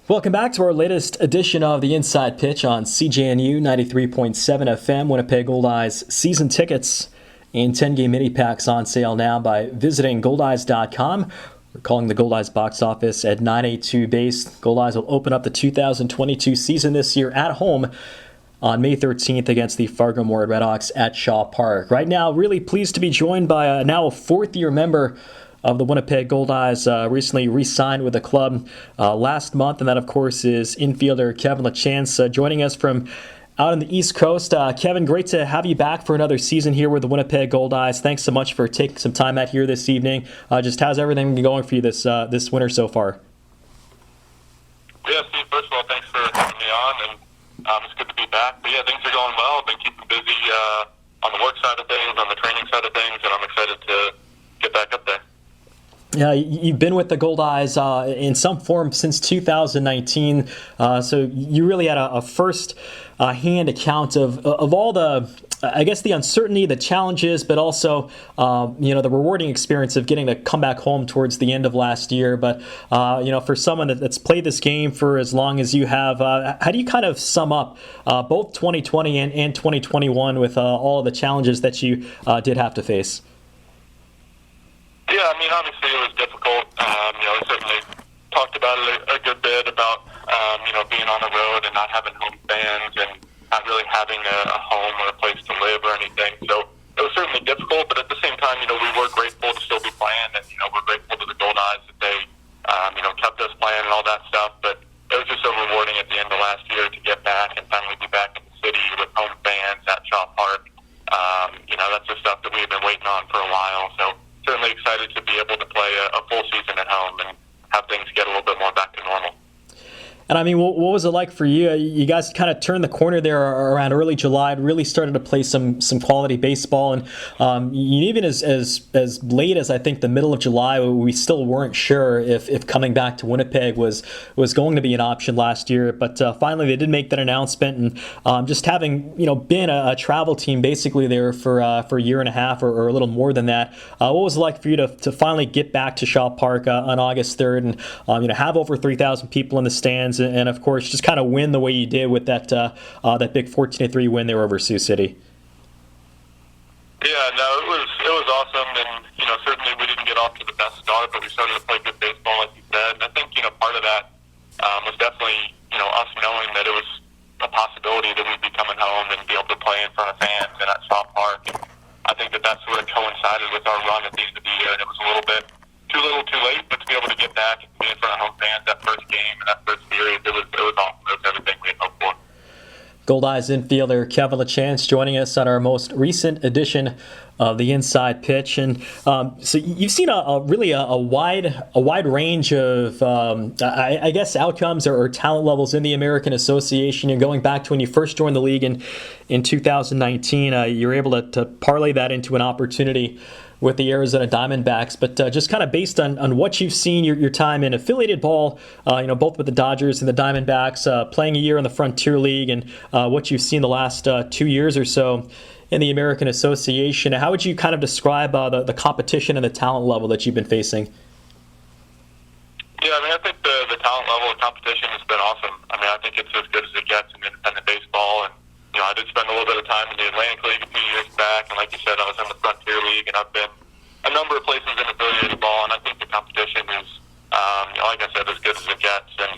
Welcome back to our latest edition of the Inside Pitch on CJNU 93.7 FM. Winnipeg Goldeyes season tickets and 10-game mini packs on sale now by visiting Goldeyes.com. We're calling the Goldeyes box office at 982 base. Goldeyes will open up the 2022 season this year at home on May 13th against the Fargo-Moorhead Redhawks at Shaw Park. Right now, really pleased to be joined by now a fourth-year member of the Winnipeg Goldeyes, recently re-signed with the club last month, and that, of course, is infielder Kevin Lachance joining us from out on the East Coast. Kevin, great to have you back for another season here with the Winnipeg Goldeyes. Thanks so much for taking some time out here this evening. Just how's everything been going for you this winter so far? Yeah, Steve, first of all, thanks for having me on, and it's good to be back. But yeah, things are going well. I've been keeping busy on the work side of things, on the training side of things, and I'm excited to get back up there. Yeah, you've been with the Goldeyes in some form since 2019, so you really had a first-hand account of all the, I guess, the uncertainty, the challenges, but also, the rewarding experience of getting to come back home towards the end of last year. But, for someone that's played this game for as long as you have, how do you kind of sum up both 2020 and 2021 with all of the challenges that you did have to face? Yeah, I mean, obviously it was difficult. We certainly talked about it a good bit about, being on the road and not having home fans and not really having a home or a place to live or anything. So it was certainly difficult, but at the same time, we were grateful to still be playing, and, we're grateful to the Goldeyes that they, kept us playing and all that stuff. But it was just so rewarding at the end of last year to get back and finally be back in the city with home fans at Shaw Park. That's the stuff that we've been waiting on for a while. So certainly excited to be able to play a full season at home and have things get a little bit more back to normal. And I mean, what was it like for you? You guys kind of turned the corner there around early July, really started to play some quality baseball, and even as late as I think the middle of July, we still weren't sure if coming back to Winnipeg was going to be an option last year. But finally, they did make that announcement, and just having been a travel team basically there for a year and a half or a little more than that, what was it like for you to finally get back to Shaw Park on August 3rd and have over 3,000 people in the stands? And of course, just kind of win the way you did with that big 14-3 win there over Sioux City. Yeah, no, it was awesome, and certainly we didn't get off to the best start, but we started to play good baseball, like you said. And I think part of that was definitely us knowing that it was a possibility that we'd be coming home and be able to play in front of fans and at Shaw Park. And I think that sort of coincided with our run at the end of the year, and it was a little bit too little, too late, but to be able to get back and be in front of home fans that first game and that first series, it was awesome. It was everything we had hoped for. Goldeyes infielder Kevin Lachance joining us on our most recent edition of the Inside Pitch, and so you've seen a wide range of I guess outcomes or talent levels in the American Association. You're going back to when you first joined the league in 2019. You were able to parlay that into an opportunity with the Arizona Diamondbacks, but just kind of based on what you've seen, your time in affiliated ball, both with the Dodgers and the Diamondbacks, playing a year in the Frontier League, and what you've seen the last 2 years or so in the American Association, how would you kind of describe the competition and the talent level that you've been facing? Yeah, I mean, I think the talent level of competition has been awesome. I mean, I think it's as good as it gets in independent baseball, and I did spend a little bit of time in the Atlantic League a few years back, and like you said, I was in the Frontier League, and I've been a number of places in affiliated ball, and I think the competition is, like I said, as good as it gets. And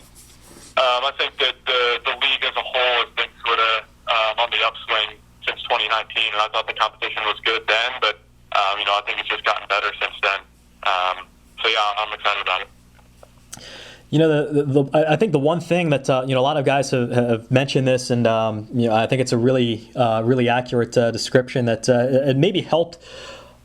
I think that the league as a whole has been sort of on the upswing since 2019, and I thought the competition was good then, but I think it's just gotten better since then. So yeah, I'm excited about it. I think the one thing that a lot of guys have mentioned this, and I think it's a really accurate description that it maybe helped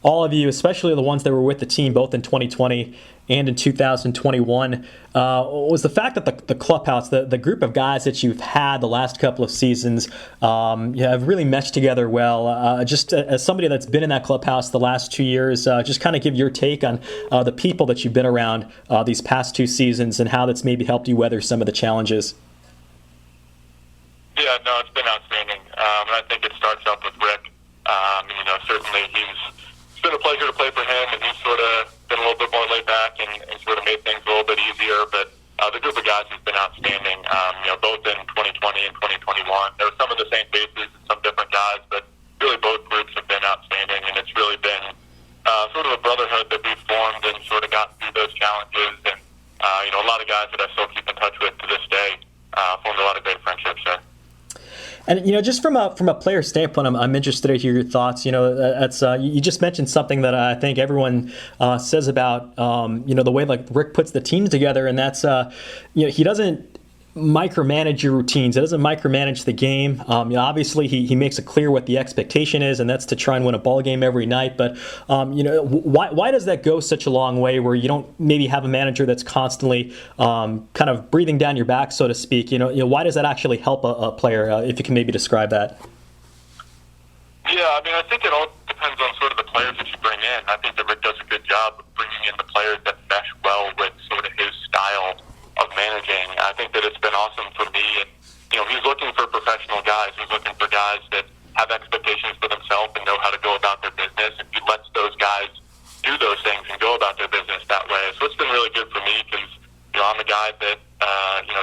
all of you, especially the ones that were with the team both in 2020 and in 2021, was the fact that the clubhouse, the group of guys that you've had the last couple of seasons, have really meshed together well. Just as somebody that's been in that clubhouse the last 2 years, just kind of give your take on the people that you've been around these past 2 seasons and how that's maybe helped you weather some of the challenges. Yeah, no, it's been outstanding. And I think it starts up with Rick. Certainly it's been a pleasure to play for him, and he's sort of been a little bit more laid back and sort of made things a little bit easier. But the group of guys has been outstanding, both in 2020 and 2021. There were some of the same faces and some different guys, but really both groups have been outstanding, and it's really been sort of a brotherhood that we've formed and sort of got through those challenges. And, a lot of guys that I still keep in touch with to this day, formed a lot of great friendships there. And just from a player standpoint, I'm interested to hear your thoughts. That's you just mentioned something that I think everyone says about the way like Rick puts the team together, and that's he doesn't micromanage your routines. It doesn't micromanage the game. Obviously, he makes it clear what the expectation is, and that's to try and win a ball game every night. But why does that go such a long way, where you don't maybe have a manager that's constantly kind of breathing down your back, so to speak? Why does that actually help a player? If you can maybe describe that. Yeah, I think it all depends on sort of the players that you bring in. I think that Rick does a good job of bringing in the players that mesh well with sort of his style of managing. I think that it's been awesome for me. And, he's looking for professional guys. He's looking for guys that have expectations for themselves and know how to go about their business. And he lets those guys do those things and go about their business that way. So it's been really good for me because, I'm a guy that,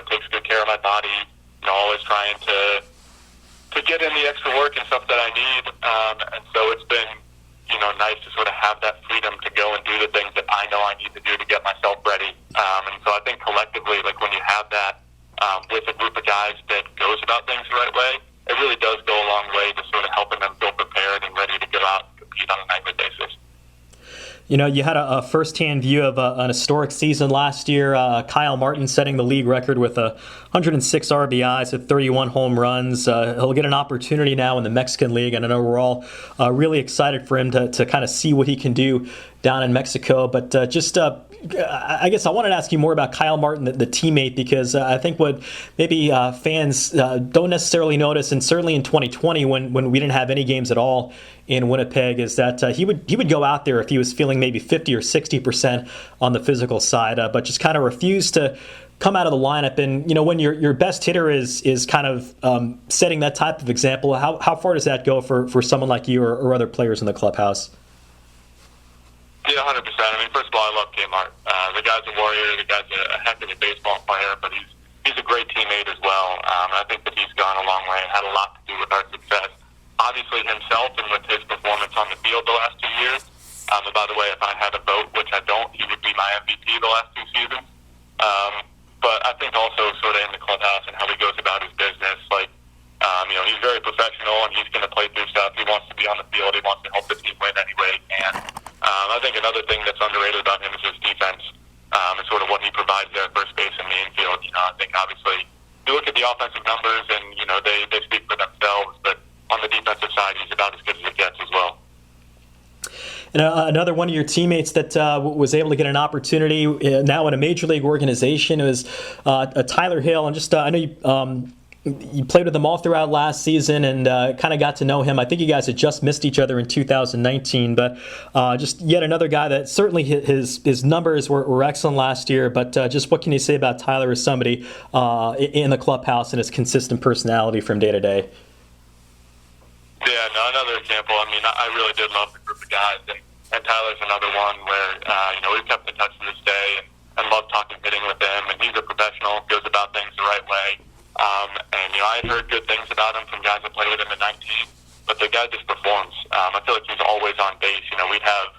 takes good care of my body, always trying to get in the extra work and stuff that I need. And so it's been, nice to sort of have that freedom to go and do the things that I know I need to do to get myself ready. And so I think collectively, like when you have that with a group of guys that goes about things the right way, it really does go a long way to sort of helping them feel prepared and ready to go out and compete on a nightly basis. You had a first-hand view of an historic season last year. Kyle Martin setting the league record with 106 RBIs at 31 home runs. He'll get an opportunity now in the Mexican League, and I know we're all really excited for him to kind of see what he can do down in Mexico. But I guess I wanted to ask you more about Kyle Martin, the teammate, because I think what maybe fans don't necessarily notice, and certainly in 2020 when we didn't have any games at all in Winnipeg, is that he would go out there if he was feeling maybe 50 or 60% on the physical side, but just kind of refused to come out of the lineup. And when your best hitter is kind of setting that type of example, how far does that go for someone like you or other players in the clubhouse? Yeah, 100%. First of all, I love Kmart. The guy's a warrior. The guy's a heck of a baseball player, but he's a great teammate as well. I think that he's gone a long way and had a lot to do with our success. Obviously himself and with his performance on the field the last 2 years. And by the way, if I had a vote, which I don't, he would be my MVP the last 2 seasons. But I think also sort of in the clubhouse and how he goes about his business, he's very professional and he's going to play through stuff. He wants to be on the field. He wants to help the team win any way he can. I think another thing that's underrated about him is his defense and sort of what he provides there at first base and the infield. I think obviously you look at the offensive numbers and, they speak for themselves, but on the defensive side, he's about as good as it gets as well. And another one of your teammates that was able to get an opportunity now in a major league organization was Tyler Hill. And just I know you played with him all throughout last season and kind of got to know him. I think you guys had just missed each other in 2019, but just yet another guy that certainly his numbers were excellent last year. But just what can you say about Tyler as somebody in the clubhouse and his consistent personality from day to day? Yeah, no, another example. I really did love the group of guys, and Tyler's another one where we've kept in touch to this day and love talking hitting with him. And he's a professional, goes about things the right way. I had heard good things about him from guys that played with him in 19, but the guy just performs. I feel like he's always on base. We'd have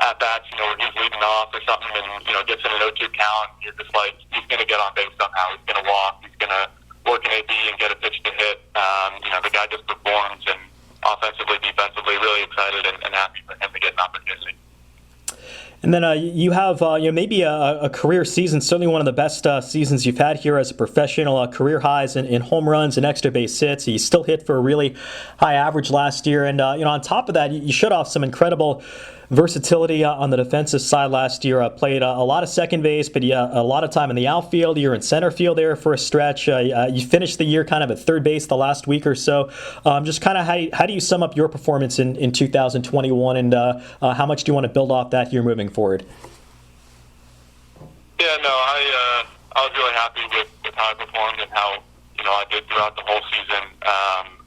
at-bats, where he's leading off or something and, gets in an 0-2 count. You're just like, he's going to get on base somehow. He's going to walk. He's going to work an AB and get a pitch to hit. The guy just performs, and offensively, defensively, really excited and happy for him to get an opportunity. And then you have maybe a career season, certainly one of the best seasons you've had here as a professional, career highs in home runs and extra base hits. You still hit for a really high average last year. And, on top of that, you showed off some incredible versatility on the defensive side last year. Played a lot of second base, but a lot of time in the outfield. You're in center field there for a stretch. You finished the year kind of at third base the last week or so. Just kind of how do you sum up your performance in 2021, and how much do you want to build off that year moving forward? Yeah, no, I was really happy with how I performed and how I did throughout the whole season,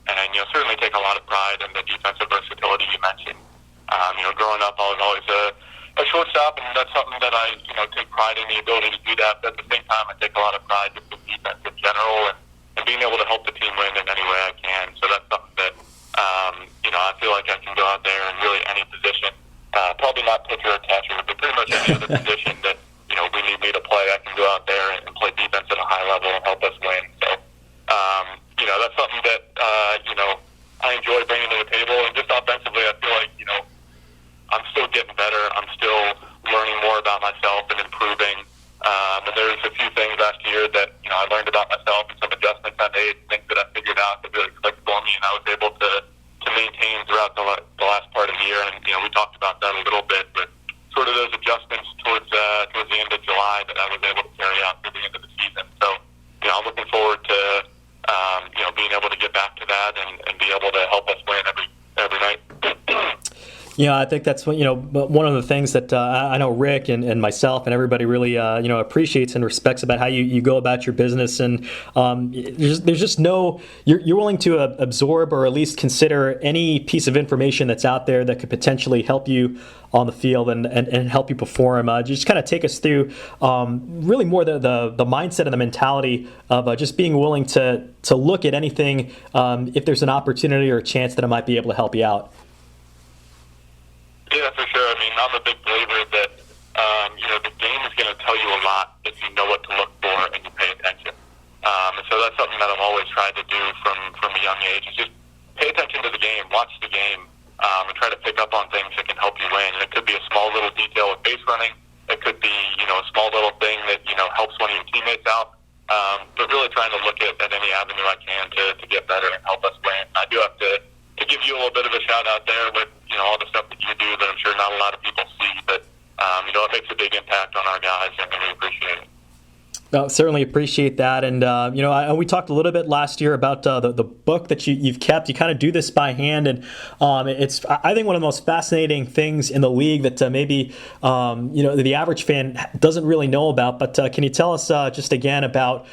and certainly take a lot of pride in the defensive versatility you mentioned. Growing up, I was always a shortstop, and that's something that I take pride in the ability to do that. But at the same time, I take a lot of pride just in defense in general, and being able to help the team win in any way I can. So that's something that I feel like I can go out there in really any position. Probably not pitcher or catcher, but pretty much any other position that we need me to play. I can go out there and play defense at a high level and help us win. So that's something that I enjoy bringing to the table. And just offensively, I feel like I'm still getting better. I'm still learning more about myself and improving. And there's a few things last year that I learned about myself and some adjustments I made, things that I figured out that really clicked for me, and I was able to maintain throughout the last part of the year. And we talked about that a little bit, but sort of those adjustments towards the end of July that I was able to carry out through the end of the season. So I'm looking forward to being able to get back to that and be able to help us win every night. Yeah, I think that's one of the things that I know Rick and myself and everybody really appreciates and respects about how you go about your business. And there's just you're willing to absorb or at least consider any piece of information that's out there that could potentially help you on the field and help you perform. Just kind of take us through really more the mindset and the mentality of just being willing to look at anything if there's an opportunity or a chance that it might be able to help you out. Yeah, for sure. I mean, I'm a big believer that, the game is going to tell you a lot if you know what to look for and you pay attention. And so that's something that I've always tried to do from a young age is just pay attention to the game, watch the game, and try to pick up on things that can help you win. And it could be a small little detail with base running. It could be, a small little thing that, helps one of your teammates out. But really trying to look at any avenue I can to get better and help us win. I do have to give you a little bit of a shout out there with, all the stuff that you do that I'm sure not a lot of people see, but, it makes a big impact on our guys, and we appreciate it. Certainly appreciate that. And, we talked a little bit last year about the book that you've kept. You kind of do this by hand. And it's, I think, one of the most fascinating things in the league that maybe, the average fan doesn't really know about. But can you tell us just again about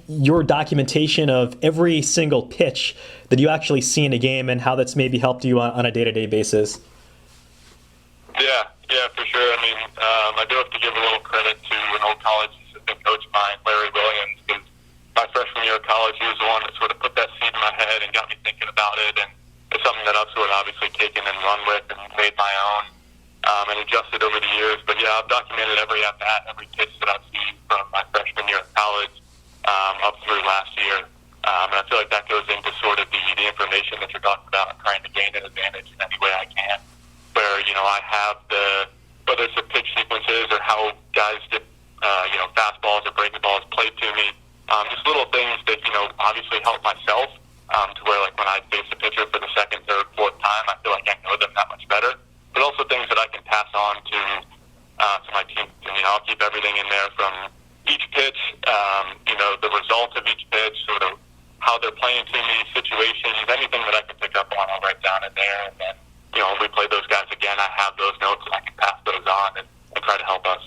your documentation of every single pitch that you actually see in a game and how that's maybe helped you on a day-to-day basis? Yeah, for sure. I mean, I do have to give a little credit to an old college assistant coach of mine, Larry Williams, because my freshman year of college, he was the one that sort of put that seed in my head and got me thinking about it. And it's something that I've sort of obviously taken and run with and made my own and adjusted over the years. But yeah, I've documented every at-bat, every pitch that I've seen from my freshman year of college up through last year. And I feel like that goes into sort of the information that you're talking about and trying to gain an advantage in any way I can. Where, I have whether it's the pitch sequences or how guys get, fastballs or breaking balls played to me, just little things that, obviously help myself to where, like, when I face a pitcher for the second, third, fourth time, I feel like I know them that much better. But also things that I can pass on to my team. And, I'll keep everything in there from each pitch, the result of each pitch, sort of how they're playing to me, situations, anything that I can pick up on, I'll write down in there. And then, when we play those guys again, I have those notes and I can pass those on and try to help us.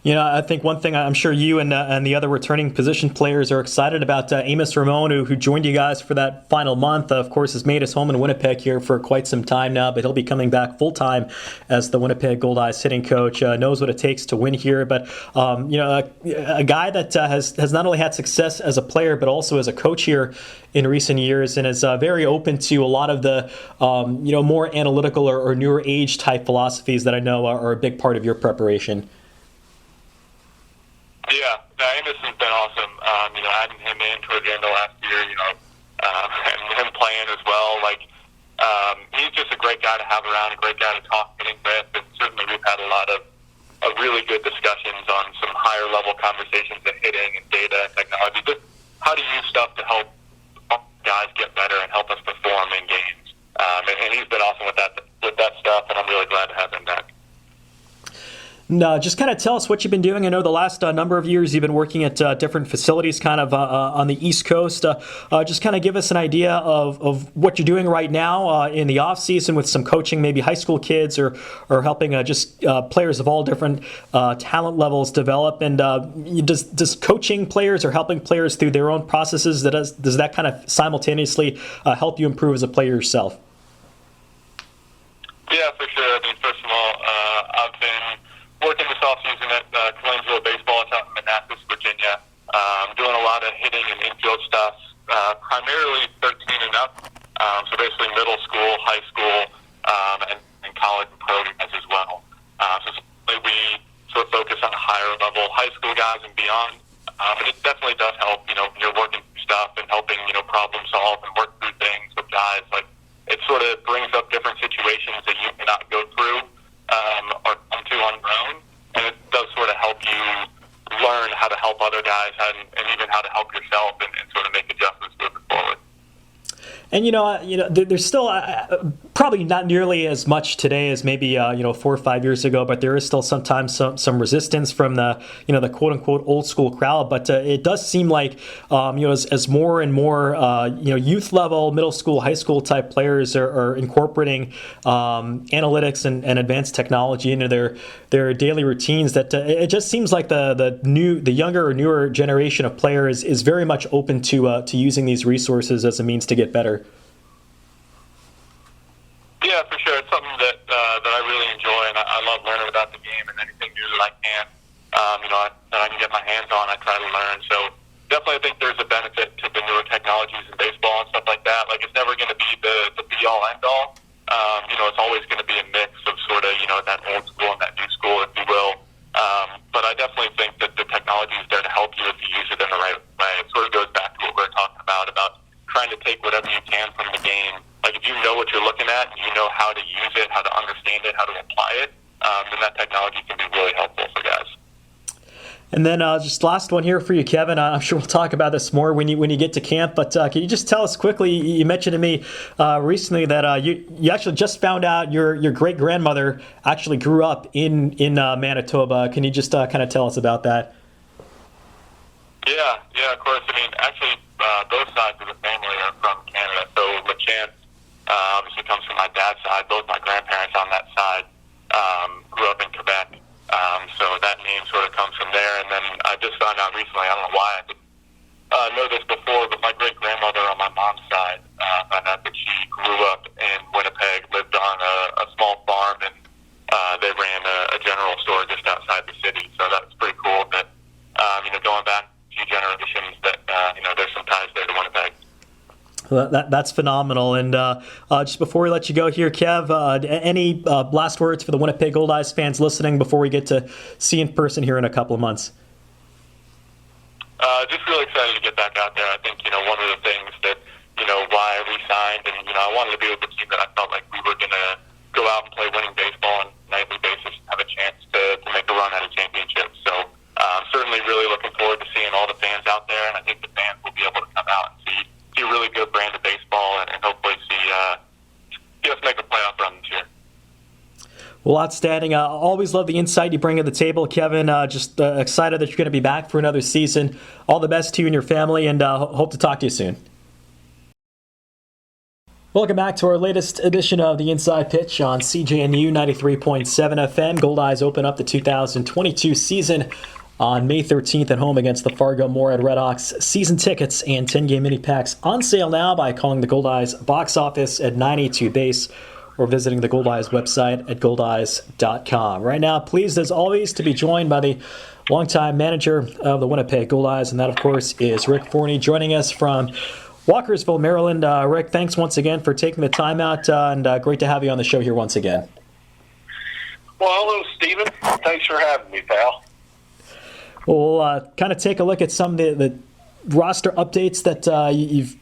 I think one thing I'm sure you and the other returning position players are excited about, Amos Ramon, who joined you guys for that final month, of course, has made his home in Winnipeg here for quite some time now, but he'll be coming back full-time as the Winnipeg Goldeyes hitting coach, knows what it takes to win here. But, a guy that has not only had success as a player, but also as a coach here in recent years and is very open to a lot of the, more analytical or newer age type philosophies that I know are a big part of your preparation. Yeah, Amos has been awesome. Adding him in towards the end of last year, and him playing as well. Like, he's just a great guy to have around, a great guy to talk hitting with. And certainly we've had a lot of really good discussions on some higher level conversations in hitting and data and technology. Just how to use stuff to help guys get better and help us perform in games. And he's been awesome with that stuff, and I'm really glad to have him back. No, just kind of tell us what you've been doing. I know the last number of years you've been working at different facilities kind of on the East Coast. Just kind of give us an idea of what you're doing right now in the off season with some coaching, maybe high school kids or helping just players of all different talent levels develop. And does coaching players or helping players through their own processes, does that kind of simultaneously help you improve as a player yourself? Yeah, for sure. I mean, first of all, doing a lot of hitting and infield stuff, primarily 13 and up. So basically middle school, high school, and college and pro guys as well. So certainly we sort of focus on higher level high school guys and beyond. And it definitely does help, when you're working through stuff and helping, problem solve and work through things with guys. Like, it sort of brings up different situations that you cannot go through or come to on your own. And it does sort of help you learn how to help other guys and even how to help yourself and sort of make adjustments moving forward. And there's still probably not nearly as much today as maybe 4 or 5 years ago, but there is still sometimes some resistance from the the quote unquote old school crowd. But it does seem like as more and more youth level, middle school, high school type players are incorporating analytics and advanced technology into their daily routines, that it just seems like the younger or newer generation of players is very much open to using these resources as a means to get better. Yeah, for sure. It's something that I really enjoy, and I love learning about the game and anything new that I can, that I can get my hands on. I try to learn. So definitely, I think there's a benefit to the newer technologies in baseball and stuff like that. Like, it's never going to be the be all end all. It's always going to be a mix of sort of that old school and that new school, if you will. But I definitely think that the technology is there to help you if you use it in the right way. It sort of goes back to what we were talking about trying to take whatever you can from the game. Like, if you know what you're looking at, and you know how to use it, how to understand it, how to apply it, then that technology can be really helpful for guys. And then just last one here for you, Kevin. I'm sure we'll talk about this more when you get to camp. But can you just tell us quickly? You mentioned to me recently that you actually just found out your great grandmother actually grew up in Manitoba. Can you just kind of tell us about that? Yeah, of course. I mean, actually, both sides of the family are from Canada. So Lachance obviously comes from my dad's side. Both my grandparents on that side grew up in Quebec. So that name sort of comes from there. And then I just found out recently, I don't know why I didn't know this before, but my great-grandmother on my mom's side found out that she grew up in Winnipeg, lived on a small farm, and they ran a general store just outside the city. So that's pretty cool that, going back a few generations, that, there's some ties there to Winnipeg. Well, that's phenomenal. And just before we let you go here, Kev, any last words for the Winnipeg Goldeyes fans listening before we get to see you in person here in a couple of months? Just really excited to get back out there. I think, one of the things that, why I re-signed, and, I wanted to be with the team that I felt like we were going to go out and play winning baseball on a nightly basis and have a chance to make a run at a championship. So certainly really looking forward to seeing all the fans out there, and I think the fans will be able to come out and see a really good brand of baseball and hopefully see us make a playoff run this year. Well, outstanding. Always love the insight you bring to the table, Kevin. Just excited that you're going to be back for another season. All the best to you and your family, and hope to talk to you soon. Welcome back to our latest edition of the Inside Pitch on CJNU 93.7 FM. Goldeyes open up the 2022 season on May 13th at home against the Fargo Moorhead Redhawks. Season tickets and 10-game mini packs on sale now by calling the Goldeyes box office at 982 base or visiting the Goldeyes website at goldeyes.com. Right now, pleased as always to be joined by the longtime manager of the Winnipeg Goldeyes, and that, of course, is Rick Forney, joining us from Walkersville, Maryland. Rick, thanks once again for taking the time out, and great to have you on the show here once again. Well, hello, Stephen. Thanks for having me, pal. We'll kind of take a look at some of the roster updates that you've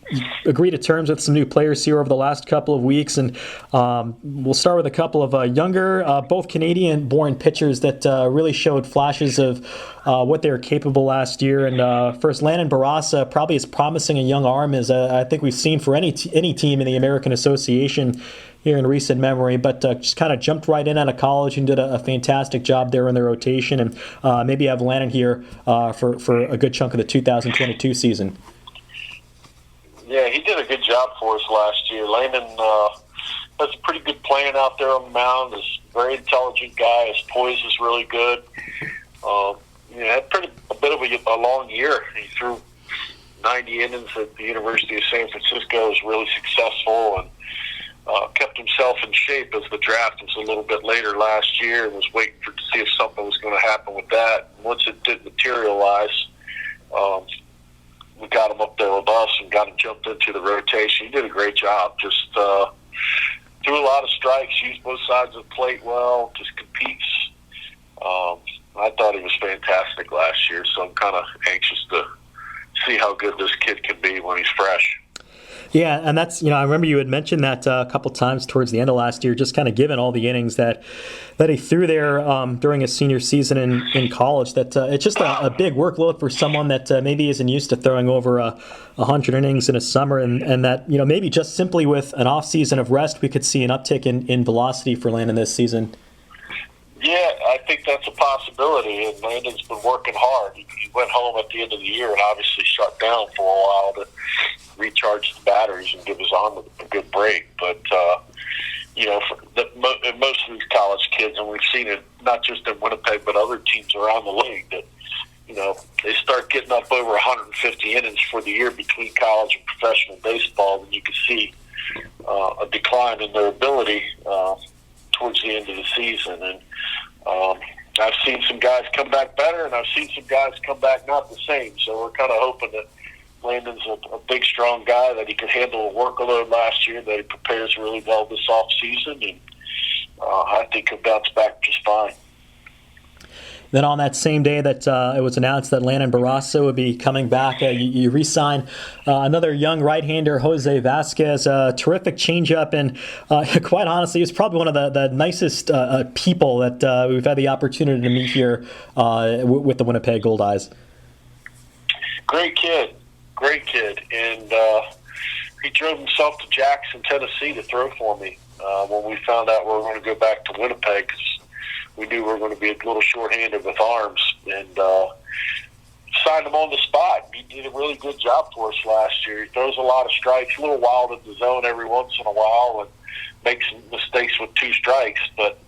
agreed to terms with some new players here over the last couple of weeks. And we'll start with a couple of younger, both Canadian-born pitchers that really showed flashes of what they were capable last year. And first, Landon Barasa, probably as promising a young arm as I think we've seen for any team in the American Association here in recent memory, but just kind of jumped right in out of college and did a fantastic job there in the rotation, and maybe have Landon here for a good chunk of the 2022 season. Yeah, he did a good job for us last year. Landon has a pretty good plan out there on the mound. He's a very intelligent guy. His poise is really good. Had a bit of a long year. He threw 90 innings at the University of San Francisco. Was really successful and kept himself in shape as the draft was a little bit later last year, and was waiting to see if something was going to happen with that. And once it did materialize, kind of jumped into the rotation. He did a great job. Just threw a lot of strikes, used both sides of the plate well, just competes. I thought he was fantastic last year, so I'm kind of anxious to see how good this kid can be when he's fresh. Yeah, and that's, I remember you had mentioned that a couple times towards the end of last year, just kind of given all the innings that he threw there during his senior season in college, that it's just a big workload for someone that maybe isn't used to throwing over 100 innings in a summer, and that, maybe just simply with an off season of rest, we could see an uptick in velocity for Landon this season. Yeah, I think that's a possibility, and Landon's been working hard. He went home at the end of the year and obviously shut down for a while to recharge the batteries and give his arm a good break. But, most of these college kids, and we've seen it not just in Winnipeg but other teams around the league, that, they start getting up over 150 innings for the year between college and professional baseball, and you can see a decline in their ability towards the end of the season. And I've seen some guys come back better, and I've seen some guys come back not the same. So we're kind of hoping that Landon's a big, strong guy, that he could handle a workload last year, that he prepares really well this off season, and I think he'll bounce back just fine. Then on that same day that it was announced that Landon Barrasso would be coming back, you re-signed another young right-hander, Jose Vasquez. Terrific changeup, and quite honestly, he was probably one of the nicest people that we've had the opportunity to meet here with the Winnipeg Goldeyes. Great kid, and he drove himself to Jackson, Tennessee to throw for me when we found out we were going to go back to Winnipeg, 'cause we knew we were going to be a little short-handed with arms, and signed him on the spot. He did a really good job for us last year. He throws a lot of strikes, a little wild in the zone every once in a while, and makes some mistakes with 2 strikes. But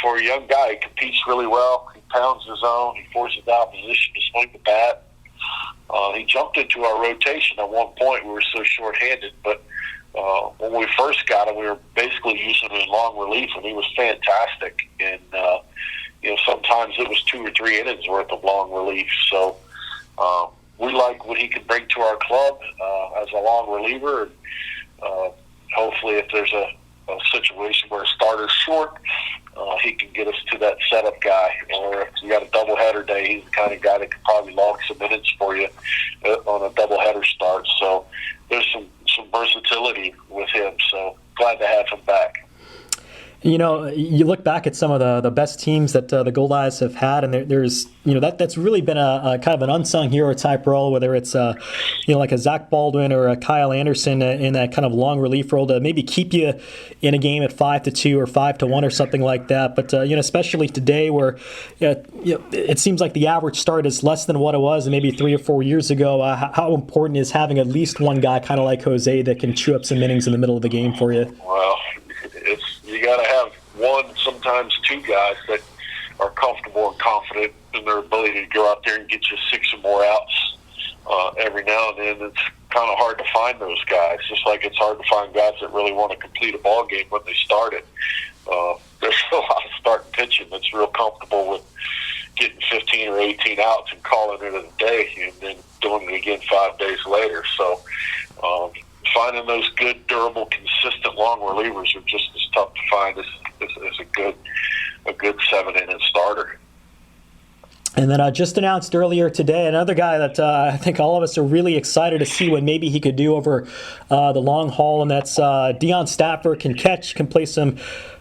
for a young guy, he competes really well. He pounds the zone. He forces the opposition to swing the bat. He jumped into our rotation at one point. We were so short-handed, but when we first got him, we were basically using him in long relief, and he was fantastic. And sometimes it was 2 or 3 innings worth of long relief. So we like what he can bring to our club as a long reliever. And hopefully, if there's a situation where a starter's short, he can get us to that setup guy. Or if you got a doubleheader day, he's the kind of guy that can probably log some minutes for you on a doubleheader start. So there's some versatility with him. So glad to have him back. You look back at some of the best teams that the Goldeyes have had, and there's that's really been a kind of an unsung hero type role, whether it's like a Zach Baldwin or a Kyle Anderson in that kind of long relief role to maybe keep you in a game at 5-2 or 5-1 or something like that. But especially today, where it seems like the average start is less than what it was maybe 3 or 4 years ago. How important is having at least one guy kind of like Jose that can chew up some innings in the middle of the game for you? Well, you got to have one, sometimes 2 guys that are comfortable and confident in their ability to go out there and get you 6 or more outs every now and then. It's kind of hard to find those guys, just like it's hard to find guys that really want to complete a ball game when they start it. There's a lot of starting pitching that's real comfortable with getting 15 or 18 outs and calling it a day, and then doing it again 5 days later. So finding those good, durable, consistent long relievers are just as tough to find as a good 7-inning starter. And then just announced earlier today, another guy that I think all of us are really excited to see what maybe he could do over the long haul, and that's Deion Stafford. Can catch, can play some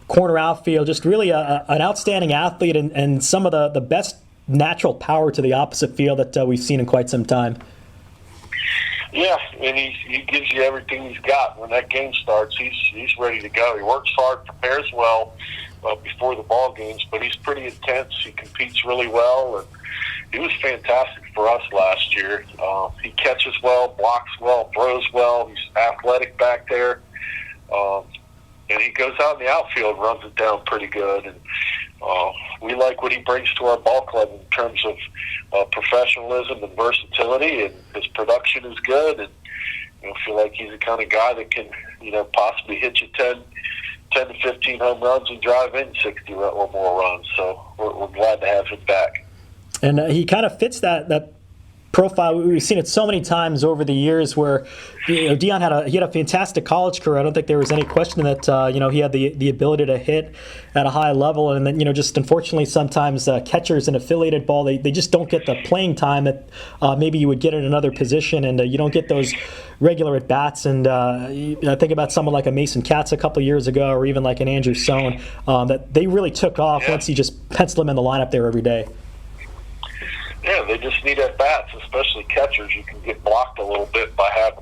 corner outfield, just really an outstanding athlete, and some of the best natural power to the opposite field that we've seen in quite some time. Yeah, and he gives you everything he's got. When that game starts, he's ready to go. He works hard, prepares well before the ball games, but he's pretty intense. He competes really well, and he was fantastic for us last year. He catches well, blocks well, throws well. He's athletic back there, and he goes out in the outfield, runs it down pretty good. And we like what he brings to our ball club in terms of professionalism and versatility, and his production is good. And feel like he's the kind of guy that can possibly hit you 10 to 15 home runs and drive in 60 or more runs. So we're glad to have him back. And he kind of fits that profile. We've seen it so many times over the years where, Dion had a fantastic college career. I don't think there was any question that he had the ability to hit at a high level, and then just unfortunately sometimes catchers in affiliated ball they just don't get the playing time that maybe you would get in another position, and you don't get those regular at bats. And I think about someone like a Mason Katz a couple years ago, or even like an Andrew Sohn, that they really took off once you just pencil them in the lineup there every day. Yeah, they just need at bats, especially catchers. You can get blocked a little bit by having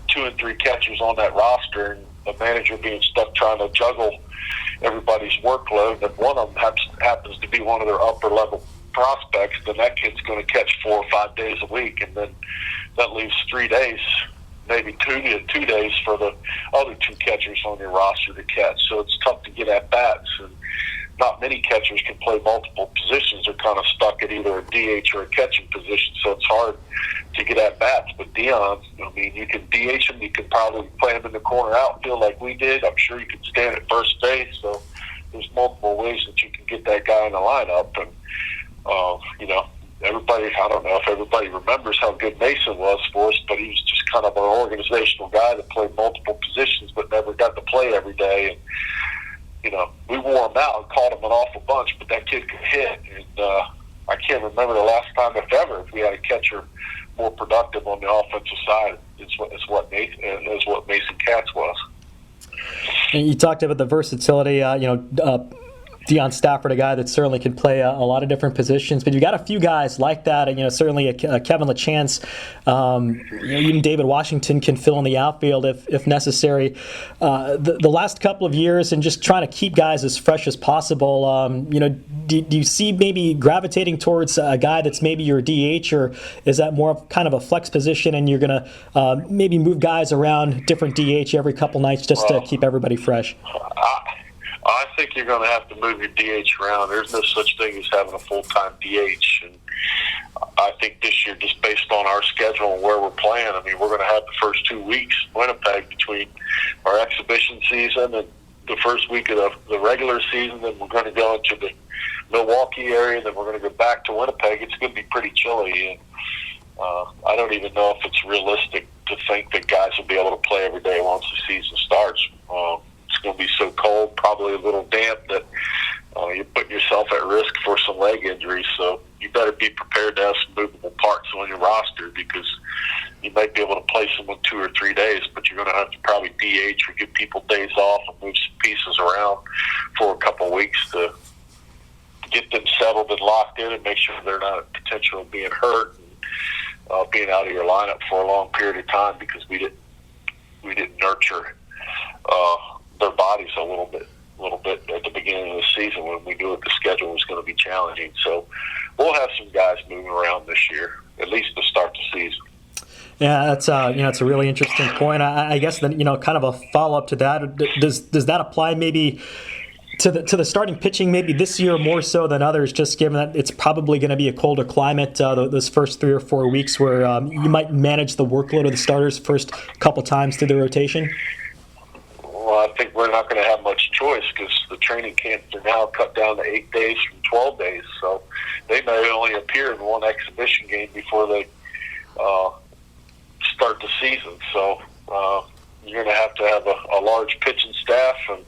2 and 3 catchers on that roster, and the manager being stuck trying to juggle everybody's workload. If one of them happens to be one of their upper level prospects, then that kid's going to catch 4 or 5 days a week, and then that leaves 3 days, maybe 2 days for the other 2 catchers on your roster to catch. So it's tough to get at bats, and not many catchers can play multiple positions. They're kind of stuck at either a DH or a catching position, so it's hard to get at bats. But Dion, you can DH him, you can probably play him in the corner outfield like we did. I'm sure you can stand at first base. So there's multiple ways that you can get that guy in the lineup. And everybody, I don't know if everybody remembers how good Mason was for us, but he was just kind of an organizational guy that played multiple positions but never got to play every day. And we wore him out and called him an awful bunch, but that kid could hit. And I can't remember the last time, if ever, if we had a catcher more productive on the offensive side is what Mason Katz was. And you talked about the versatility. Deion Stafford, a guy that certainly can play a lot of different positions, but you got a few guys like that. Certainly a Kevin Lachance, even David Washington can fill in the outfield if necessary. The last couple of years, and just trying to keep guys as fresh as possible. Do you see maybe gravitating towards a guy that's maybe your DH, or is that more of kind of a flex position, and you're going to maybe move guys around different DH every couple nights just to keep everybody fresh? I think you're going to have to move your DH around. There's no such thing as having a full-time DH. And I think this year, just based on our schedule and where we're playing, we're going to have the first 2 weeks in Winnipeg between our exhibition season and the first week of the regular season. Then we're going to go into the Milwaukee area. Then we're going to go back to Winnipeg. It's going to be pretty chilly. And I don't even know if it's realistic to think that guys will be able to play every day once the season starts. It's going to be so cold, probably a little damp, that you're putting yourself at risk for some leg injuries. So you better be prepared to have some movable parts on your roster, because you might be able to play someone 2 or 3 days, but you're going to have to probably DH or give people days off and move some pieces around for a couple of weeks to get them settled and locked in and make sure they're not at potential of being hurt and being out of your lineup for a long period of time, because we didn't nurture their bodies a little bit at the beginning of the season when we knew that the schedule was going to be challenging. So we'll have some guys moving around this year, at least to start the season. Yeah, that's it's a really interesting point. I guess that kind of a follow up to that. Does that apply maybe to the starting pitching maybe this year more so than others, just given that it's probably going to be a colder climate those first 3 or 4 weeks where you might manage the workload of the starters first couple times through the rotation? Well, I think we're not going to have much choice, because the training camps are now cut down to 8 days from 12 days. So they may only appear in one exhibition game before they start the season. So you're going to have a large pitching staff and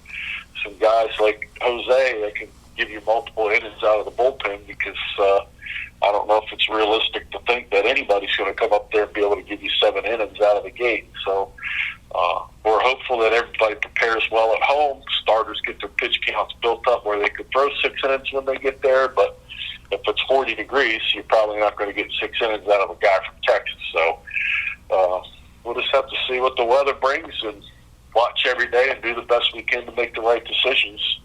some guys like Jose that can give you multiple innings out of the bullpen, because I don't know if it's realistic to think that anybody's going to come up there and be able to give you 7 innings out of the gate. So we're hopeful that everybody prepares well at home. Starters get their pitch counts built up where they could throw 6 innings when they get there. But if it's 40 degrees, you're probably not going to get 6 innings out of a guy from Texas. So we'll just have to see what the weather brings and watch every day and do the best we can to make the right decisions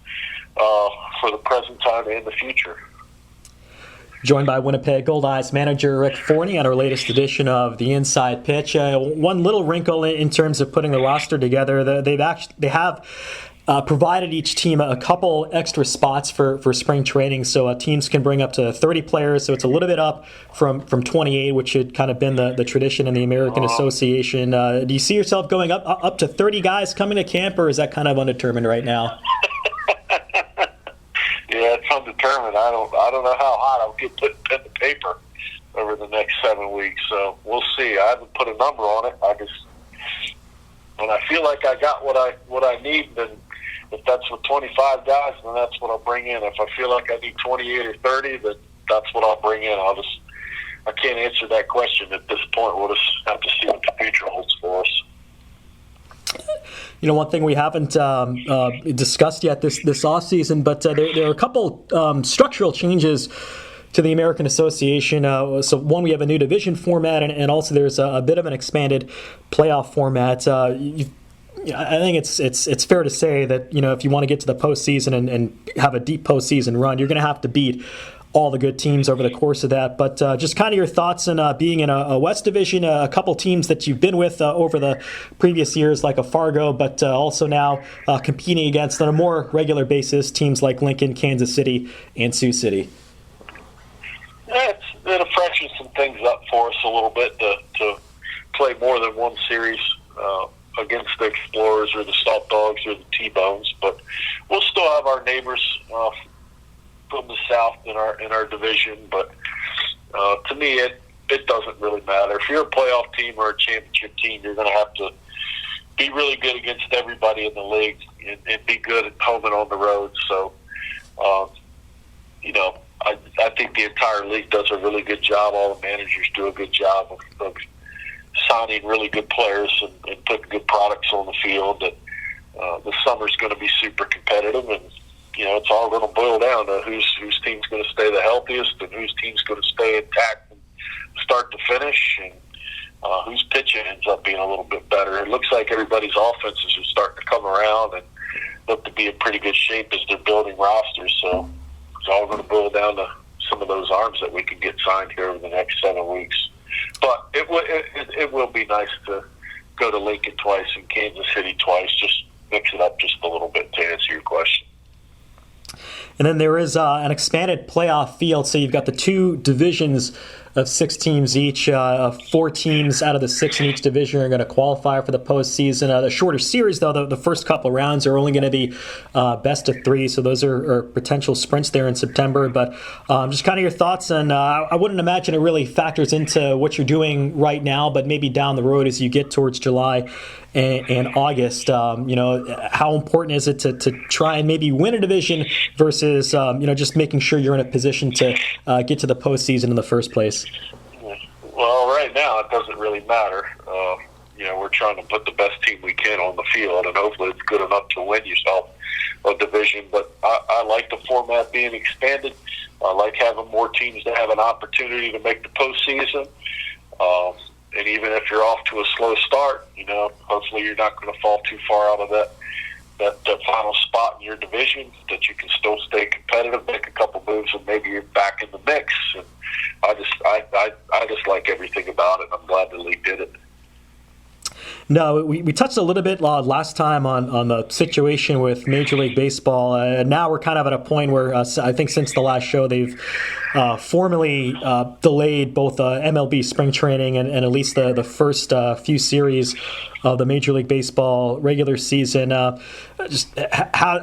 for the present time and the future. Joined by Winnipeg Goldeyes manager Rick Forney on our latest edition of the Inside Pitch. One little wrinkle in terms of putting the roster together, they have provided each team a couple extra spots for spring training, so teams can bring up to 30 players. So it's a little bit up from 28, which had kind of been the tradition in the American Association. Do you see yourself going up to 30 guys coming to camp, or is that kind of undetermined right now? Yeah, it's undetermined. I don't know how hot I'll get put pen to paper. over the next 7 weeks. So we'll see. I haven't put a number on it. When I feel like I got what I need, then if that's with 25 guys, then that's what I'll bring in. If I feel like I need 28 or 30, then that's what I'll bring in. I can't answer that question at this point. We'll just have to see what the future holds for us. One thing we haven't discussed yet this offseason, but there are a couple structural changes to the American Association. So one, we have a new division format, and also there's a bit of an expanded playoff format. I think it's fair to say that if you want to get to the postseason and have a deep postseason run, you're going to have to beat all the good teams over the course of that. But just kind of your thoughts on being in a West Division, a couple teams that you've been with over the previous years, like a Fargo, but also now competing against on a more regular basis teams like Lincoln, Kansas City, and Sioux City. Yeah, it freshens some things up for us a little bit to play more than one series against the Explorers or the Salt Dogs or the T-Bones, but we'll still have our neighbors from the South in our division. But to me, it doesn't really matter. If you're a playoff team or a championship team, you're going to have to be really good against everybody in the league and be good at home and on the road. So, I think the entire league does a really good job. All the managers do a good job of signing really good players and putting good products on the field. That the summer's going to be super competitive, and it's all going to boil down to whose team's going to stay the healthiest and whose team's going to stay intact from start to finish, and whose pitching ends up being a little bit better. It looks like everybody's offenses are starting to come around and look to be in pretty good shape as they're building rosters. So it's all going to boil down to some of those arms that we can get signed here over the next 7 weeks. But it will be nice to go to Lincoln twice and Kansas City twice, just mix it up just a little bit to answer your question. And then there is an expanded playoff field, so you've got the two divisions of 6 teams each. 4 teams out of the 6 in each division are going to qualify for the postseason. The shorter series, though, the first couple rounds are only going to be best of 3, so those are potential sprints there in September. But just kind of your thoughts, and I wouldn't imagine it really factors into what you're doing right now, but maybe down the road as you get towards July and August, how important is it to try and maybe win a division versus, just making sure you're in a position to get to the postseason in the first place? Well, right now it doesn't really matter. We're trying to put the best team we can on the field, and hopefully it's good enough to win yourself a division. But I like the format being expanded. I like having more teams that have an opportunity to make the postseason. And even if you're off to a slow start, hopefully you're not going to fall too far out of that final spot in your division, that you can still stay competitive, make a couple moves, and maybe you're back in the mix. And I just like everything about it. I'm glad the league did it. No, we touched a little bit last time on the situation with Major League Baseball. Now we're kind of at a point where I think since the last show they've formally delayed both MLB spring training and at least the first few series of the Major League Baseball regular season. How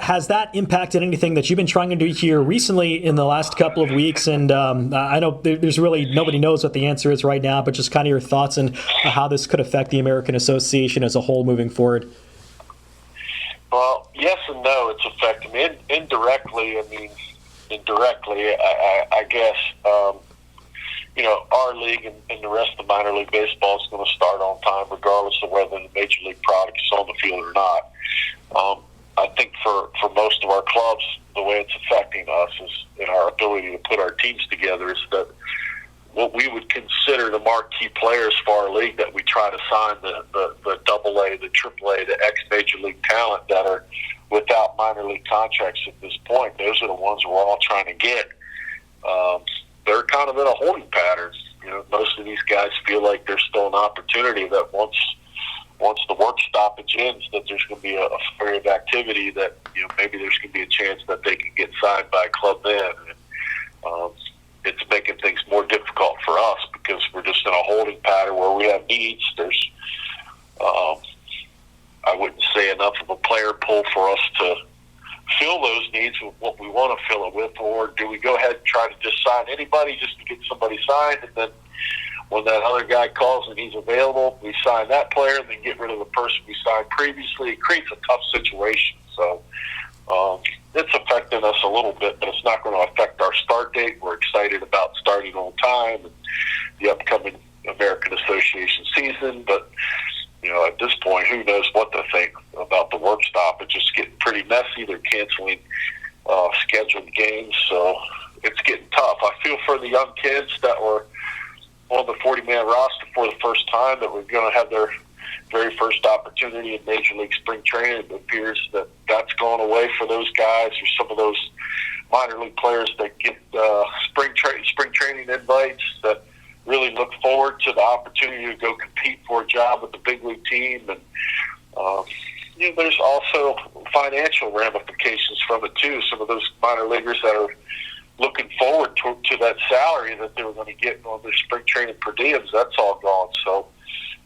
has that impacted anything that you've been trying to do here recently in the last couple of weeks? And I know there's really nobody knows what the answer is right now, but just kind of your thoughts on how this could affect the American Association as a whole moving forward. Well, yes and no. It's affecting me indirectly. I guess our league and the rest of minor league baseball is going to start on time, regardless of whether the major league product is on the field or not. I think for most of our clubs, the way it's affecting us is in our ability to put our teams together. Is that what we would consider the marquee players for our league that we try to sign, the AA, the AAA, the ex-major league talent that are without minor league contracts at this point. Those are the ones we're all trying to get. They're kind of in a holding pattern. Most of these guys feel like there's still an opportunity that once the work stoppage ends, that there's going to be a flurry of activity that, maybe there's going to be a chance that they can get signed by a club then. And, it's making things more difficult for us because we're just in a holding pattern where we have needs. There's, I wouldn't say enough of a player pool for us to fill those needs with what we want to fill it with, or do we go ahead and try to just sign anybody just to get somebody signed, and then when that other guy calls and he's available, we sign that player and then get rid of the person we signed previously? It creates a tough situation. So it's affecting us a little bit, but it's not going to affect our start date. We're excited about starting on time and the upcoming American Association season, but at this point, who knows what to think about the work stop. It's just getting pretty messy. They're canceling scheduled games, so it's getting tough. I feel for the young kids that were on the 40-man roster for the first time, that were going to have their very first opportunity in Major League Spring Training. It appears that that's gone away for those guys, or some of those minor league players that get spring training invites, that really look forward to the opportunity to go compete for a job with the big league team. And there's also financial ramifications from it too. Some of those minor leaguers that are looking forward to that salary that they were going to get on their spring training per diems, that's all gone. So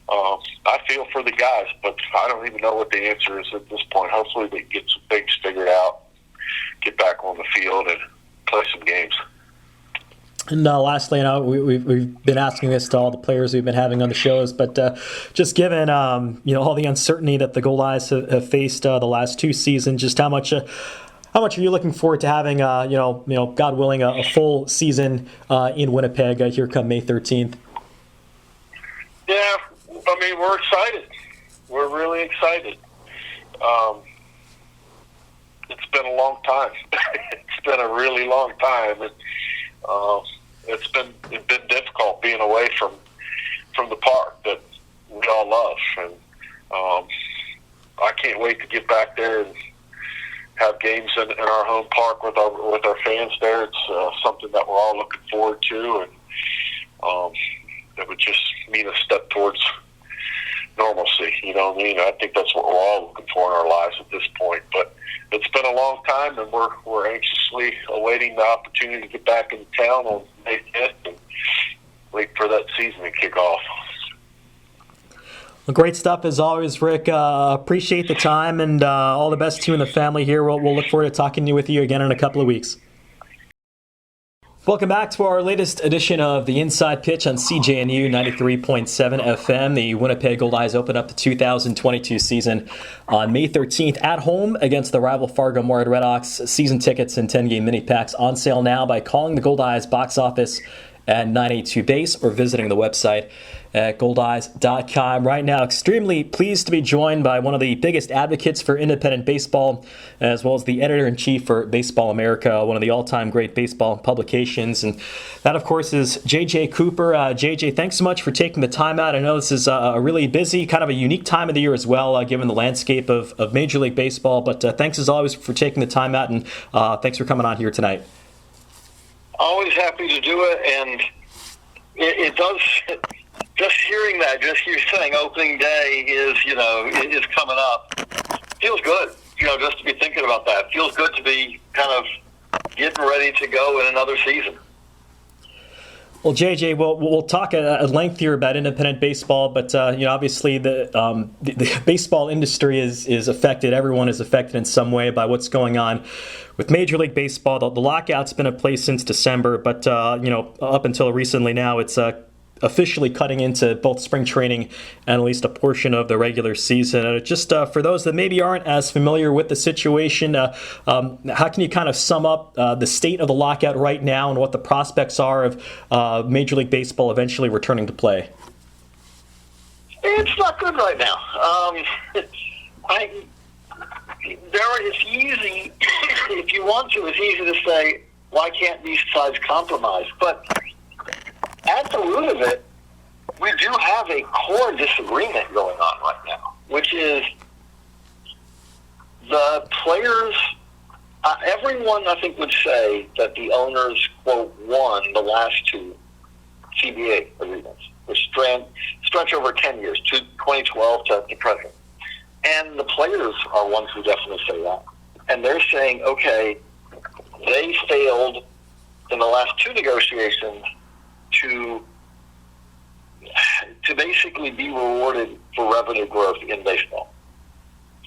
I feel for the guys, but I don't even know what the answer is at this point. Hopefully they get some things figured out, get back on the field, and play some games. And lastly, we've been asking this to all the players we've been having on the shows, but just given all the uncertainty that the Goldeyes have faced the last two seasons, just how much are you looking forward to having God willing, a full season in Winnipeg here come May 13th? Yeah, we're excited. We're really excited. It's been a long time. It's been a really long time. And, it's been difficult being away from the park that we all love, and I can't wait to get back there and have games in our home park with our fans there. It's something that we're all looking forward to, and it would just mean a step towards normalcy. You know what I mean? I think that's what we're all looking for in our lives at this point. But it's been a long time, and we're anxiously awaiting the opportunity to get back into town on May 5th and wait for that season to kick off. Well, great stuff as always, Rick. Appreciate the time, and all the best to you and the family here. We'll look forward to talking with you again in a couple of weeks. Welcome back to our latest edition of the Inside Pitch on CJNU 93.7 FM. The Winnipeg Goldeyes open up the 2022 season on May 13th at home against the rival Fargo-Moorhead Redhawks. Season tickets and 10-game mini packs on sale now by calling the Goldeyes box office at 982 base or visiting the website at Goldeyes.com. Right now, extremely pleased to be joined by one of the biggest advocates for independent baseball, as well as the editor-in-chief for Baseball America, one of the all-time great baseball publications. And that, of course, is JJ Cooper. JJ, thanks so much for taking the time out. I know this is a really busy, kind of a unique time of the year as well, given the landscape of Major League Baseball. But thanks, as always, for taking the time out, and thanks for coming on here tonight. Always happy to do it, and it does. Just hearing that, just you saying opening day is coming up, feels good. Just to be thinking about that, feels good to be kind of getting ready to go in another season. Well, JJ, we'll talk at length here about independent baseball, but obviously the baseball industry is affected. Everyone is affected in some way by what's going on with Major League Baseball. The lockout's been in place since December, but up until recently now, it's officially cutting into both spring training and at least a portion of the regular season. Just for those that maybe aren't as familiar with the situation, how can you kind of sum up the state of the lockout right now and what the prospects are of Major League Baseball eventually returning to play? It's not good right now. It's easy, if you want to, it's easy to say, why can't these sides compromise? But at the root of it, we do have a core disagreement going on right now, which is the players. Everyone, I think, would say that the owners, quote, won the last two CBA agreements, which stretch over 10 years, to 2012 to the present. And the players are ones who definitely say that. And they're saying, okay, they failed in the last two negotiations to basically be rewarded for revenue growth in baseball.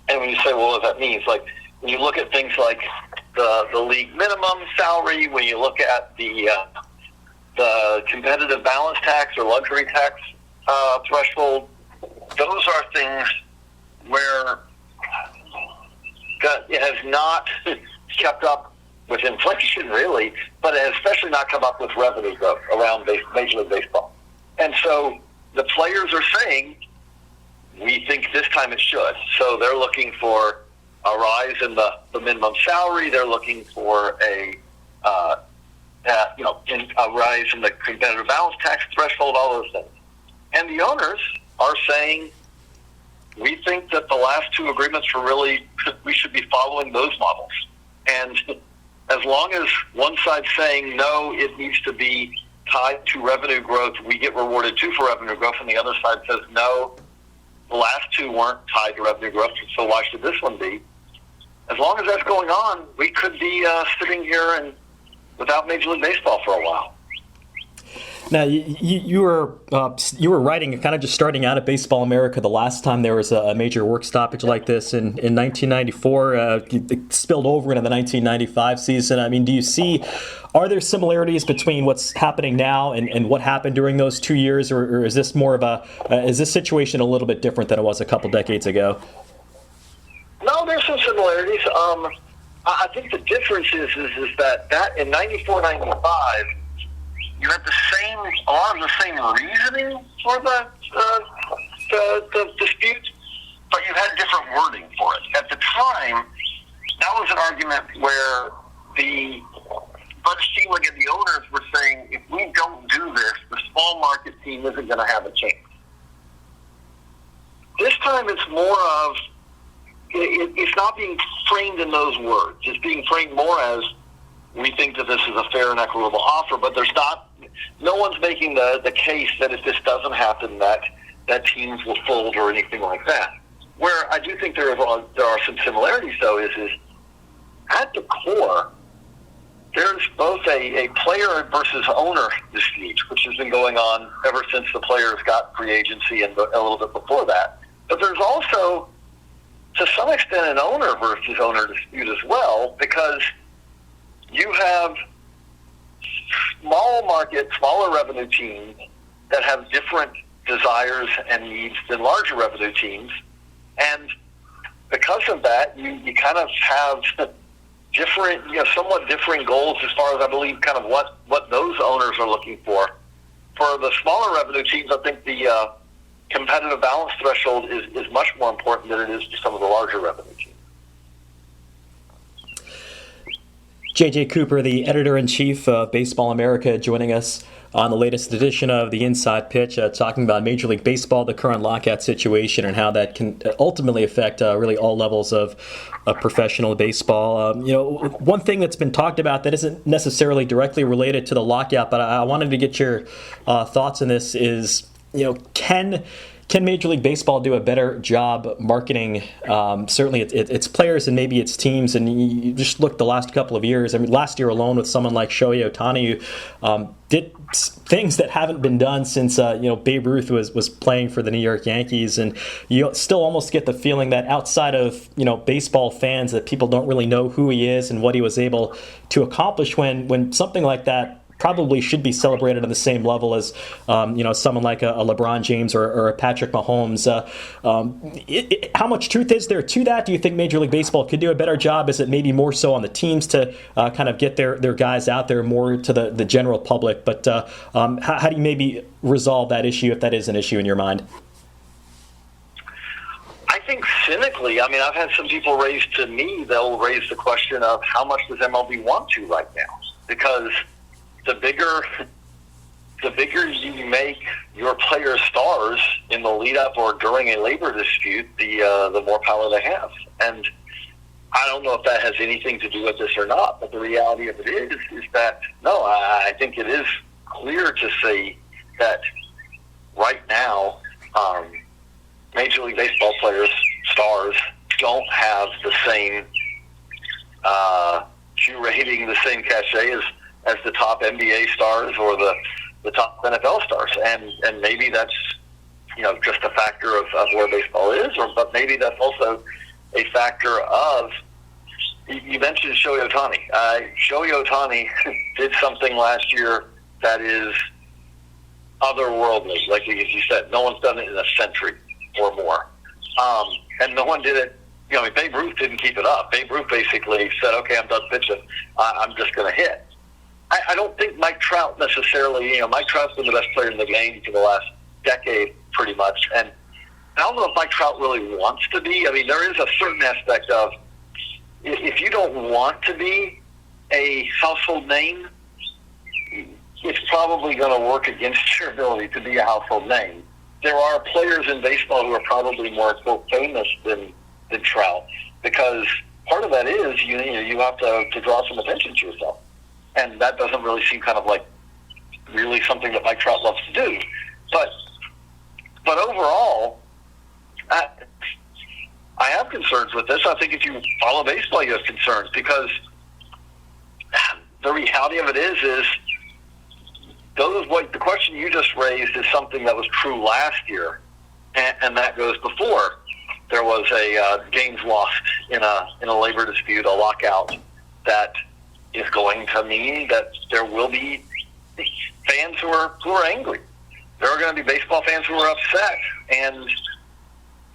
And when you say, well, what does that mean? It's like, when you look at things like the league minimum salary, when you look at the competitive balance tax or luxury tax threshold, those are things where it has not kept up with inflation, really, but it has especially not come up with revenue growth around Major League Baseball. And so the players are saying, we think this time it should. So they're looking for a rise in the minimum salary. They're looking for a rise in the competitive balance tax threshold, all those things. And the owners are saying, we think that the last two agreements we should be following those models. And as long as one side's saying, no, it needs to be tied to revenue growth, we get rewarded too for revenue growth, and the other side says, no, the last two weren't tied to revenue growth, so why should this one be? As long as that's going on, we could be sitting here without Major League Baseball for a while. Now, you were writing, kind of just starting out at Baseball America the last time there was a major work stoppage like this in 1994. It spilled over into the 1995 season. I mean, are there similarities between what's happening now and what happened during those 2 years, or is this more of is this situation a little bit different than it was a couple decades ago? No, there's some similarities. I think the difference is that in 94, 95, you had a lot of the same reasoning for the dispute, but you had different wording for it. At the time, that was an argument where the Bud Selig and the owners were saying, if we don't do this, the small market team isn't going to have a chance. This time it's more of, it's not being framed in those words. It's being framed more as, we think that this is a fair and equitable offer, but no one's making the case that if this doesn't happen, that teams will fold or anything like that. Where I do think there are some similarities, though, is at the core, there's both a player versus owner dispute, which has been going on ever since the players got free agency and a little bit before that. But there's also, to some extent, an owner versus owner dispute as well, because you have smaller revenue teams that have different desires and needs than larger revenue teams. And because of that, you kind of have different, somewhat differing goals as far as, I believe, kind of what those owners are looking for. For the smaller revenue teams, I think the competitive balance threshold is much more important than it is to some of the larger revenue teams. J.J. Cooper, the editor-in-chief of Baseball America, joining us on the latest edition of the Inside Pitch, talking about Major League Baseball, the current lockout situation, and how that can ultimately affect really all levels of professional baseball. One thing that's been talked about that isn't necessarily directly related to the lockout, but I wanted to get your thoughts on this is, can Major League Baseball do a better job marketing, certainly its players and maybe its teams? And you just look the last couple of years. I mean, last year alone with someone like Shohei Ohtani, who did things that haven't been done since Babe Ruth was playing for the New York Yankees. And you still almost get the feeling that outside of baseball fans, that people don't really know who he is and what he was able to accomplish when something like that probably should be celebrated on the same level as someone like a LeBron James or a Patrick Mahomes. How much truth is there to that? Do you think Major League Baseball could do a better job? Is it maybe more so on the teams to kind of get their guys out there more to the general public? But how do you maybe resolve that issue, if that is an issue in your mind? I think cynically, I've had some people raise to me, they'll raise the question of how much does MLB want to right now? Because the bigger you make your players stars in the lead up or during a labor dispute, the more power they have. And I don't know if that has anything to do with this or not, but the reality of it is that, no, I think it is clear to say that right now, Major League Baseball players, stars, don't have the same Q rating, the same cachet as the top NBA stars or the top NFL stars. And maybe that's, just a factor of where baseball is, but maybe that's also a factor of You mentioned Shohei Ohtani. Shohei Ohtani did something last year that is otherworldly. Like you said, no one's done it in a century or more. And no one did it. Babe Ruth didn't keep it up. Babe Ruth basically said, okay, I'm done pitching. I'm just going to hit. I don't think Mike Trout necessarily, Mike Trout's been the best player in the game for the last decade pretty much. And I don't know if Mike Trout really wants to be. I mean, there is a certain aspect of, if you don't want to be a household name, it's probably going to work against your ability to be a household name. There are players in baseball who are probably more, quote, famous than Trout, because part of that is you have to draw some attention to yourself. And that doesn't really seem kind of like really something that Mike Trout loves to do. But overall, I have concerns with this. I think if you follow baseball, you have concerns, because the reality of it is the question you just raised is something that was true last year, and that goes before there was a games lost in a labor dispute, a lockout, that is going to mean that there will be fans who are angry. There are going to be baseball fans who are upset, and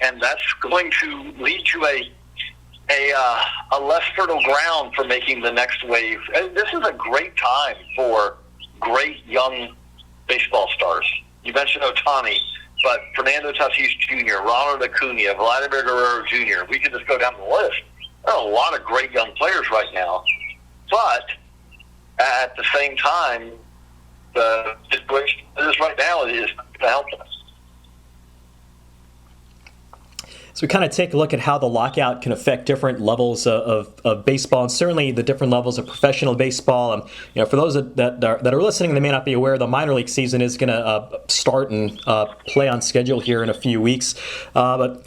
that's going to lead to a less fertile ground for making the next wave. And this is a great time for great young baseball stars. You mentioned Ohtani, but Fernando Tatis Jr., Ronald Acuna, Vladimir Guerrero Jr., we can just go down the list. There are a lot of great young players right now. But at the same time, the situation is right now is to help us. So we kind of take a look at how the lockout can affect different levels of baseball, and certainly the different levels of professional baseball. For those that are listening, they may not be aware, the minor league season is going to start and play on schedule here in a few weeks. But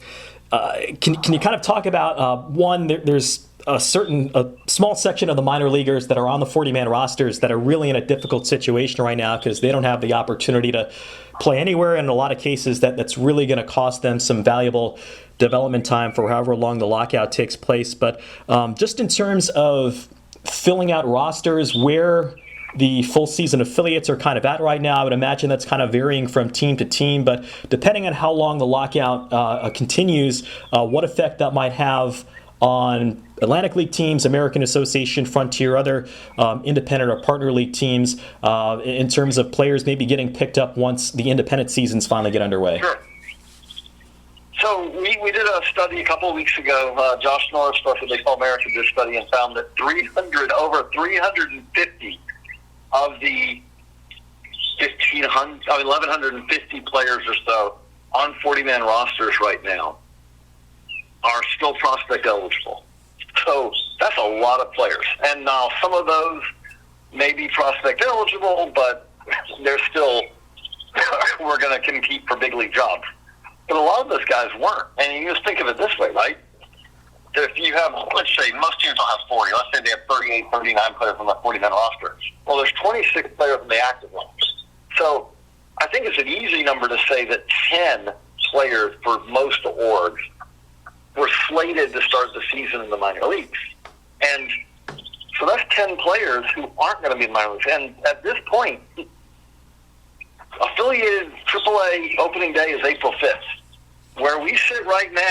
can you kind of talk about, one, there's a small section of the minor leaguers that are on the 40-man rosters that are really in a difficult situation right now because they don't have the opportunity to play anywhere. In a lot of cases, that's really going to cost them some valuable development time for however long the lockout takes place. But just in terms of filling out rosters, where the full season affiliates are kind of at right now, I would imagine that's kind of varying from team to team. But depending on how long the lockout continues, what effect that might have on Atlantic League teams, American Association, Frontier, other independent or partner league teams, in terms of players maybe getting picked up once the independent seasons finally get underway? Sure. So we did a study a couple of weeks ago. Josh Norris, Professor Baseball America, did a study and found that over 350 of the 1,150 players or so on 40-man rosters right now are still prospect eligible. So that's a lot of players. And now some of those may be prospect eligible, but they're still, we're going to compete for big league jobs. But a lot of those guys weren't. And you just think of it this way, right? If you have, let's say, most teams don't have 40. Let's say they have 38, 39 players on the 40-man roster. Well, there's 26 players on the active roster. So I think it's an easy number to say that 10 players for most orgs were slated to start the season in the minor leagues. And so that's 10 players who aren't going to be in the minor leagues. And at this point, affiliated AAA opening day is April 5th. Where we sit right now,